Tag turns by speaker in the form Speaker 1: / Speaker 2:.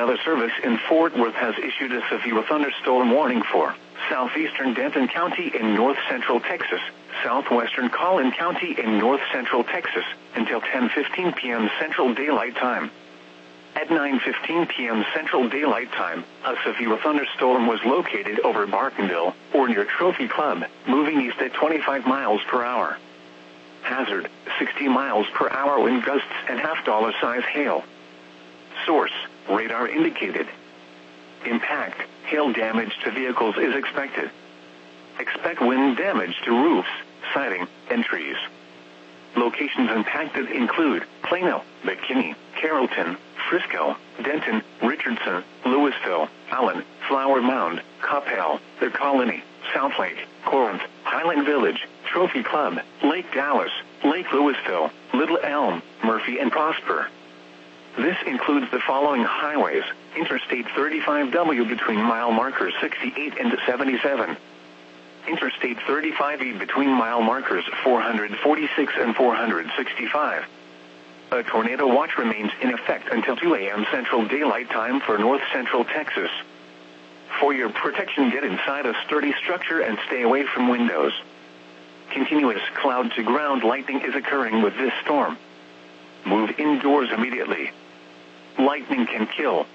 Speaker 1: Weather Service in Fort Worth has issued a severe thunderstorm warning for southeastern Denton County in north-central Texas, southwestern Collin County in north-central Texas, until 10:15 p.m. Central Daylight Time. At 9:15 p.m. Central Daylight Time, a severe thunderstorm was located over Bartonville, or near Trophy Club, moving east at 25 miles per hour. Hazard, 60 miles per hour wind gusts and half-dollar size hail. Source, radar indicated. Impact, hail damage to vehicles is expected. Expect wind damage to roofs, siding, and trees. Locations impacted include Plano, McKinney, Carrollton, Frisco, Denton, Richardson, Louisville, Allen, Flower Mound, Coppell, The Colony, Southlake, Corinth, Highland Village, Trophy Club, Lake Dallas, Lake Louisville, Little Elm, Murphy and Prosper. This includes the following highways: Interstate 35W between mile markers 68 and 77. Interstate 35E between mile markers 446 and 465. A tornado watch remains in effect until 2 a.m. Central Daylight Time for north-central Texas. For your protection, get inside a sturdy structure and stay away from windows. Continuous cloud-to-ground lightning is occurring with this storm. Move indoors immediately. Lightning can kill,